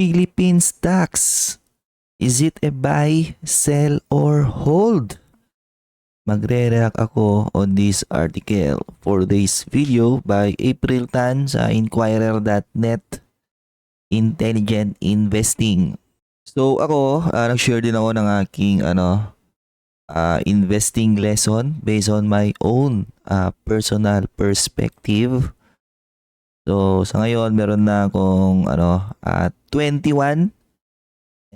Philippine stocks. Is it a buy, sell, or hold? Magre-react ako on this article for this video by April Tan sa Inquirer.net Intelligent Investing. So ako, nag-share din ako ng aking investing lesson based on my own personal perspective. So sa ngayon meron na akong 21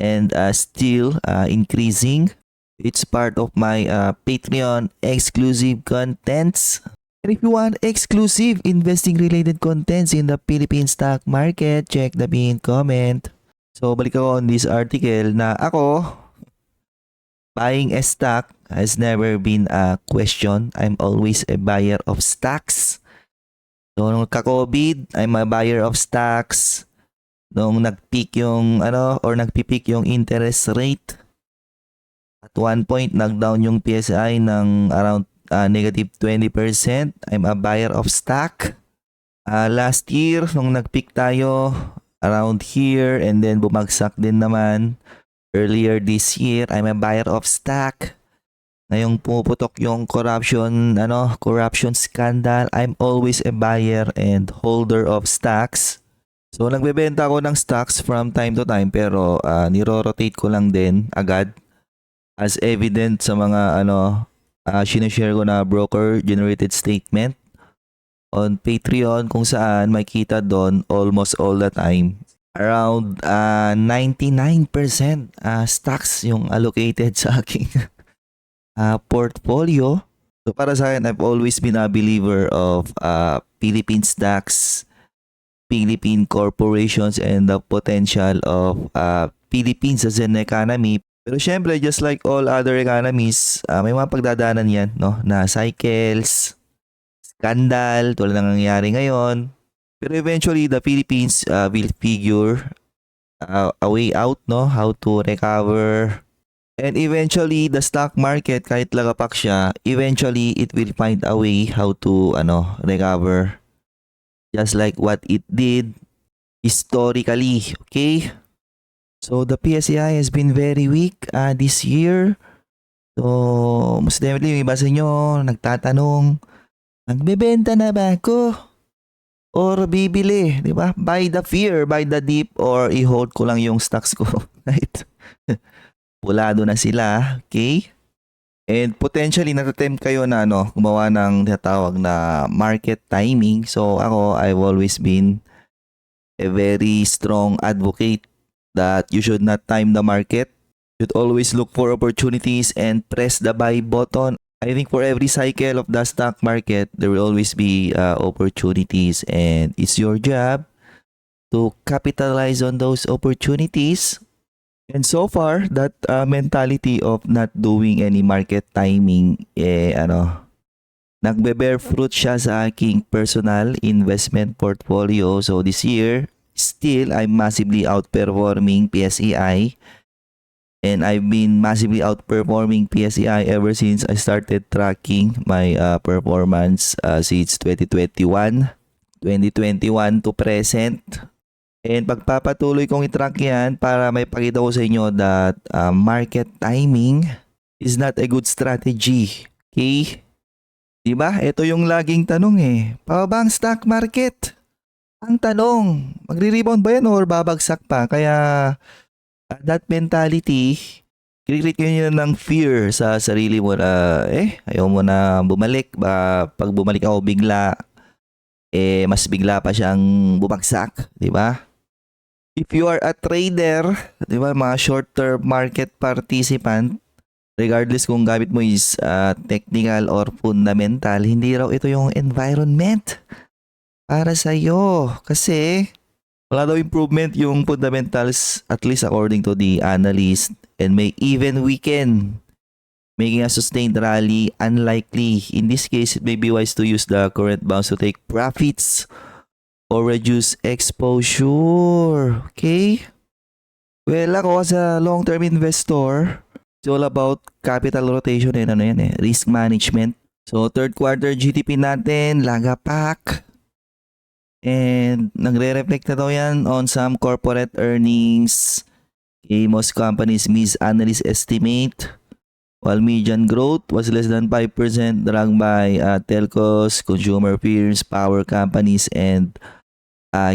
and still increasing. It's part of my Patreon exclusive contents. And if you want exclusive investing related contents in the Philippine stock market, check the pinned comment. So balik ako on this article na ako, buying a stock has never been a question. I'm always a buyer of stocks. So nung ka-COVID, I'm a buyer of stocks. Nung nag-peak yung nagpi-peak yung interest rate. At one point, nag-down yung PSI ng around negative 20%. I'm a buyer of stock. Last year, nung nag-peak tayo around here and then bumagsak din naman earlier this year, I'm a buyer of stock. Ngayong pumuputok yung corruption scandal, I'm always a buyer and holder of stocks. So nagbebenta ako ng stocks from time to time pero niro-rotate ko lang din agad. As evident sa mga sinishare ko na broker generated statement on Patreon kung saan makita doon almost all the time. Around 99% stocks yung allocated sa aking portfolio. So para sa akin, I've always been a believer of Philippine stocks, Philippine corporations, and the potential of Philippines as an economy. Pero syempre, just like all other economies, may mga pagdadaanan yan, no? Na cycles, scandal, tulad ng nangyayari ngayon. Pero eventually, the Philippines will figure a way out, no? How to recover. And eventually, the stock market, kahit lagapak siya, eventually, it will find a way how to recover. Just like what it did historically, okay? So the PSEI has been very weak this year. So most definitely yung iba sa inyo nagtatanong, nagbebenta na ba ako? Or bibili, di ba? Buy the fear, buy the dip, or i-hold ko lang yung stocks ko. Right? Pulado na sila, okay? And potentially natatempt kayo na gumawa ng tinatawag na market timing. So ako, I've always been a very strong advocate that you should not time the market. You should always look for opportunities and press the buy button. I think for every cycle of the stock market, there will always be opportunities, and it's your job to capitalize on those opportunities. And so far, that mentality of not doing any market timing, nagbe-bear fruit siya sa aking personal investment portfolio. So this year, still, I'm massively outperforming PSEI, and I've been massively outperforming PSEI ever since I started tracking my performance since 2021 to present. And pagpapatuloy kong i-track yan para may pakita ko sa inyo that market timing is not a good strategy. Okay? Diba? Ito yung laging tanong pababa ang stock market? Ang tanong, magre-rebound ba yan or babagsak pa? Kaya that mentality, create nyo ng fear sa sarili mo na ayaw mo na bumalik. Pag bumalik ako bigla, mas bigla pa siyang bumagsak. Diba? If you are a trader, diba, mga short-term market participant, regardless kung gamit mo is technical or fundamental, hindi raw ito yung environment para sa iyo kasi wala daw improvement yung fundamentals, at least according to the analyst, and may even weaken, making a sustained rally unlikely. In this case, it may be wise to use the current bounce to take profits or reduce exposure. Okay? Well, ako as a long-term investor, it's all about capital rotation and risk management. So third quarter GDP natin, lagapak. And nagre-reflect na daw yan on some corporate earnings. Okay, most companies miss analyst estimate. While median growth was less than 5%, dragged by telcos, consumer firms, power companies, and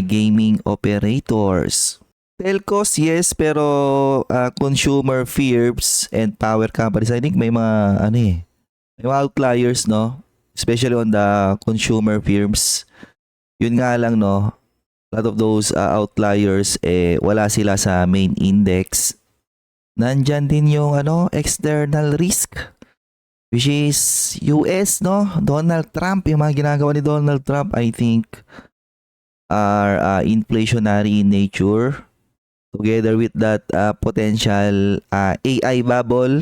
gaming operators. Telcos, yes, pero consumer firms and power companies, I think may mga may mga outliers, no? Especially on the consumer firms. Yun nga lang, no? A lot of those outliers, wala sila sa main index. Nandyan din yung external risk, which is US, no? Donald Trump, yung mga ginagawa ni Donald Trump, I think, are inflationary in nature. Together with that potential AI bubble,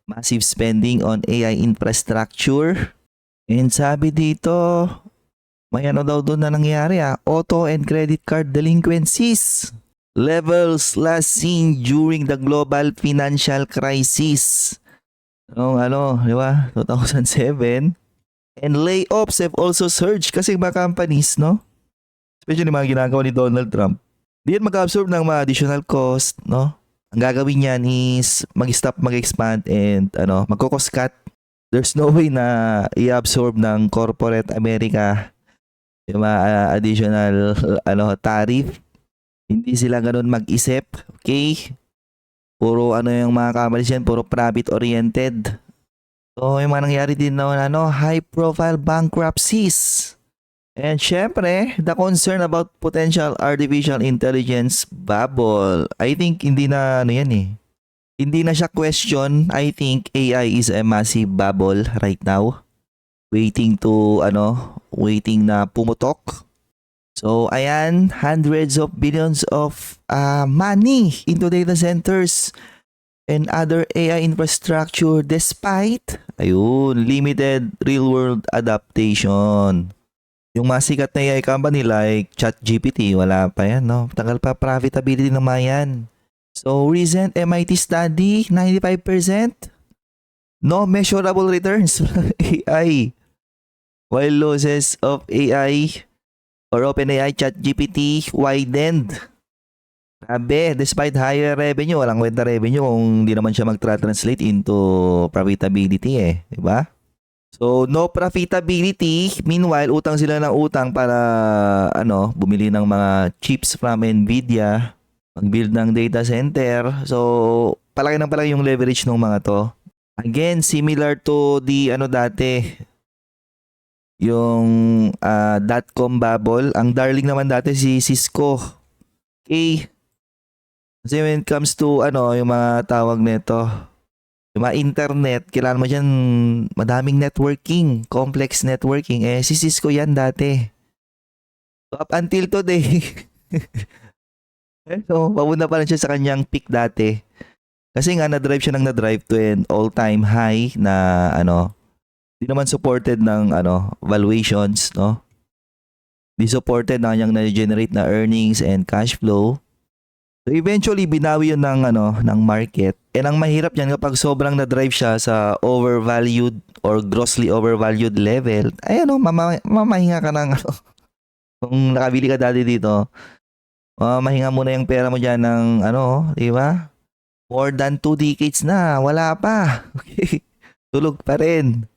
massive spending on AI infrastructure. And sabi dito, may daw doon na nangyari auto and credit card delinquencies. Levels last seen during the global financial crisis. Noong di ba? 2007. And layoffs have also surged kasi mga companies, no? Especially mga ginagawa ni Donald Trump. Di yan mag-absorb ng mga additional cost, no? Ang gagawin niyan is mag-stop, mag-expand, and magko-cost cut. There's no way na i-absorb ng corporate America yung mga additional tariff. Hindi sila ganun mag-isip, okay? Puro yung mga companies yan, puro profit oriented. So yung mga nangyari din na high profile bankruptcies. And syempre, the concern about potential artificial intelligence bubble. I think hindi na yan Hindi na siya question. I think AI is a massive bubble right now. Waiting na pumutok. So ayan, hundreds of billions of money into data centers and other AI infrastructure despite limited real world adaptation. Yung mga sikat na AI company like ChatGPT, wala pa yan, no? Tagal pa profitability ng mga yan. So, recent MIT study, 95%. No measurable returns from AI. While losses of AI or OpenAI ChatGPT widened. Grabe, despite higher revenue, walang kwenta revenue kung hindi naman siya mag-translate into profitability diba? So, no profitability. Meanwhile, utang sila ng utang para bumili ng mga chips from Nvidia, mag-build ng data center. So, palaki yung leverage ng mga to. Again, similar to the dati, yung dot-com bubble. Ang darling naman dati si Cisco. Okay. Kasi when it comes to yung mga tawag nito, yung mga internet, kailangan mo dyan madaming networking, complex networking. Si Cisco yan dati. So, up until today, so, papunta pa rin siya sa kanyang peak dati. Kasi nga, na-drive siya ng na-drive to an all-time high na di naman supported ng valuations, no? Di supported na kanyang na-generate na earnings and cash flow. So eventually binawi yun ng market. And ang mahirap yan kapag sobrang na-drive siya sa overvalued or grossly overvalued level. Ay mamahinga ka ng kung nakabili ka dati dito. Mahinga muna yung pera mo diyan ng di ba? More than 2 decades na, wala pa. Okay. Tulog pa rin.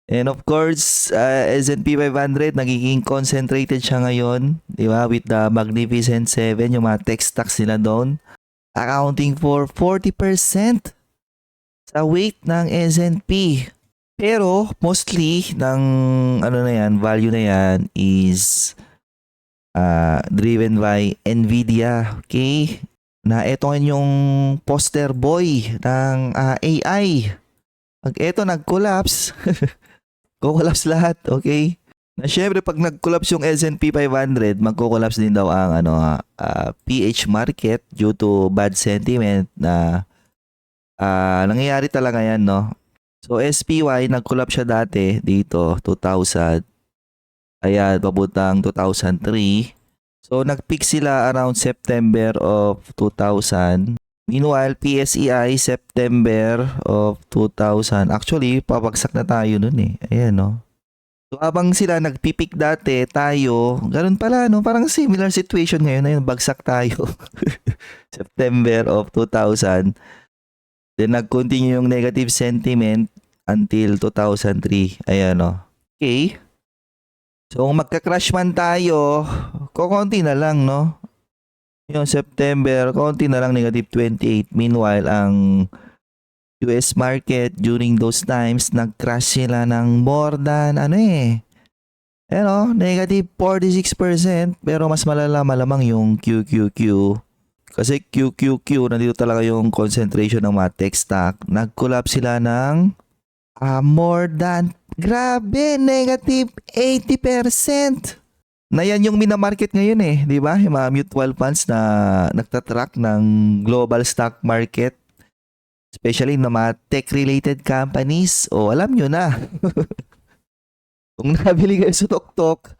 And of course, S&P 500 nagiging concentrated siya ngayon, di ba? With the Magnificent 7, yung mga tech stocks nila doon, accounting for 40% sa weight ng S&P. Pero mostly ng value na yan is driven by Nvidia, okay? Na ito yung poster boy ng AI. Pag ito nag-collapse, collapse lahat, okay? Na syempre pag nag-collapse yung S&P 500, magko-collapse din daw ang PH market due to bad sentiment na nangyayari talaga yan, no? So SPY nag-collapse siya dati dito 2000. Ayan, pabuntang 2003. So nag-peak sila around September of 2000. Meanwhile, PSEI, September of 2000. Actually, pabagsak na tayo nun Ayan, no? So habang sila nagpipik dati, tayo, ganun pala, no? Parang similar situation ngayon na yun, bagsak tayo. September of 2000. Then nag-continue yung negative sentiment until 2003. Ayan, no? Okay. So kung magka-crash man tayo, kukunti na lang, no? Yung September, konti na lang negative 28. Meanwhile, ang US market during those times, nag-crash sila ng more than, negative 46%. Pero mas malala malamang yung QQQ. Kasi QQQ, nandito talaga yung concentration ng mga tech stock. Nag-collapse sila ng more than, grabe, negative 80%. Na yan yung minamarket ngayon eh, di ba? Yung mga mutual funds na nagtatrack ng global stock market, especially ng mga tech-related companies. O, alam nyo na. Kung nabili kayo sa TokTok,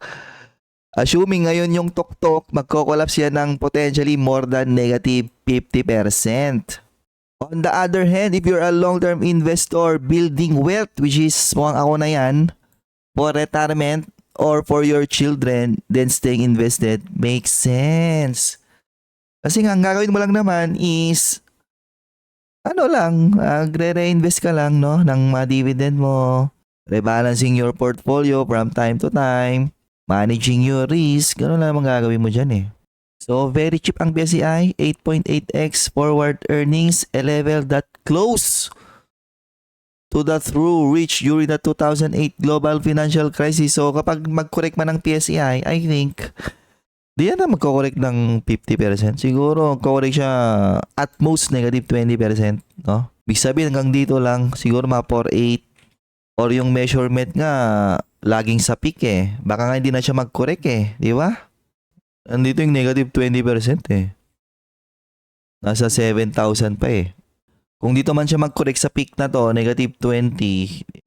assuming ngayon yung TokTok, magko-collapse yan ng potentially more than negative 50%. On the other hand, if you're a long-term investor building wealth, which is mukhang ako na yan, for retirement, or for your children, then staying invested makes sense. Kasi nga, ang gagawin mo lang naman is, re-reinvest ka lang, no, ng mga dividend mo, rebalancing your portfolio from time to time, managing your risk, gano'n lang ang gagawin mo dyan eh. So, very cheap ang PSEI, 8.8x forward earnings, a level that close to the through reach during the 2008 global financial crisis. So kapag mag-correct man ng PSEI, I think di yan na magko-correct ng 50%. Siguro magko-correct siya at most negative 20%, no? Ibig sabihin hanggang dito lang, siguro mga 4.8 or yung measurement nga laging sa peak eh. Baka nga hindi na siya mag-correct eh, di ba? Nandito yung negative 20% eh. Nasa 7,000 pa eh. Kung dito man siya mag-correct sa peak na to, negative 20,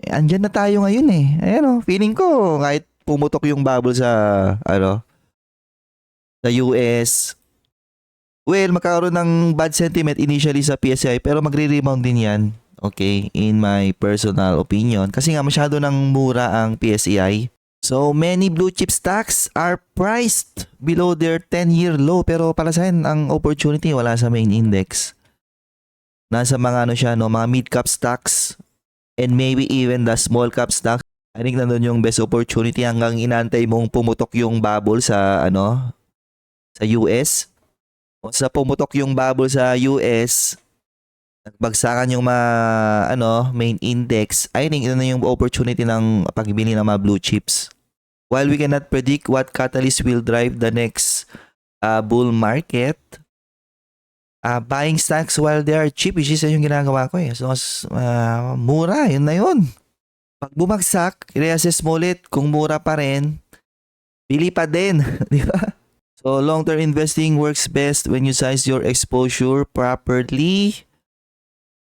andyan na tayo ngayon eh. Ayan o, feeling ko kahit pumutok yung bubble sa, sa US, well, magkakaroon ng bad sentiment initially sa PSI pero magre-rebound din yan. Okay, in my personal opinion. Kasi nga masyado nang mura ang PSEI. So, many blue chip stocks are priced below their 10-year low pero para sa akin, ang opportunity wala sa main index. Nasa mga mga mid-cap stocks and maybe even the small cap stocks. I think nandun yung best opportunity hanggang inantay mong pumutok yung bubble sa sa US. O sa pumutok yung bubble sa US, nagbagsakan yung main index. I think ito na yung opportunity ng pagbili ng mga blue chips. While we cannot predict what catalyst will drive the next bull market, buying stocks while they are cheap, which is yung ginagawa ko eh. So, mura, yun na yun. Pag bumagsak, i-reassess mo ulit. Kung mura pa rin, pili pa din. Di ba? So, long-term investing works best when you size your exposure properly.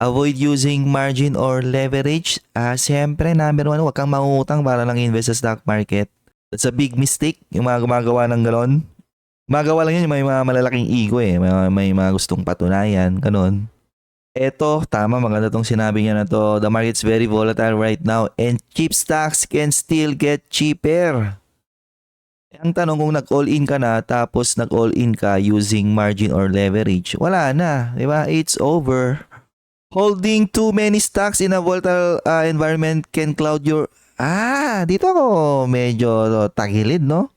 Avoid using margin or leverage. Siyempre, number one, huwag kang mangungutang para lang invest sa stock market. That's a big mistake, yung mga gumagawa ng galon. Magawa lang yun, may mga malalaking ego eh. May mga gustong patunayan, ganun. Eto, tama, maganda tong sinabi niya na to. The market's very volatile right now and cheap stocks can still get cheaper. Ang tanong kung nag-all-in ka na tapos nag-all-in ka using margin or leverage, wala na, di ba? It's over. Holding too many stocks in a volatile environment can cloud your... dito ako medyo tagilid, no?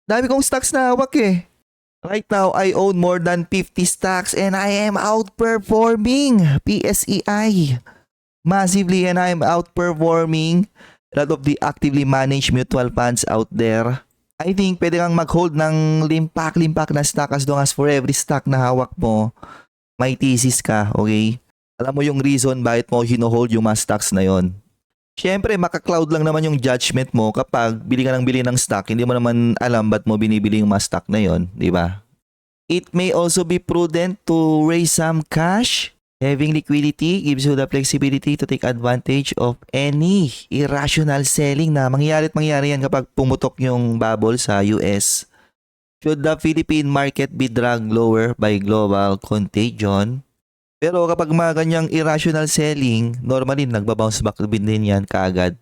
Dami kong stocks na hawak eh. Right now, I own more than 50 stocks and I am outperforming PSEI massively and I am outperforming a lot of the actively managed mutual funds out there. I think pwede kang mag-hold ng limpak na stock as long as for every stock na hawak mo, may thesis ka, okay? Alam mo yung reason bakit mo hino-hold yung mga stocks na yon. Siyempre, maka-cloud lang naman yung judgment mo kapag bili ka ng bili ng stock, hindi mo naman alam ba't mo binibili yung mga stock na yon, di ba? It may also be prudent to raise some cash. Having liquidity gives you the flexibility to take advantage of any irrational selling na mangyari yan kapag pumutok yung bubble sa US. Should the Philippine market be dragged lower by global contagion? Pero kapag mga ganyang irrational selling, normally nagbabounce back din yan kaagad.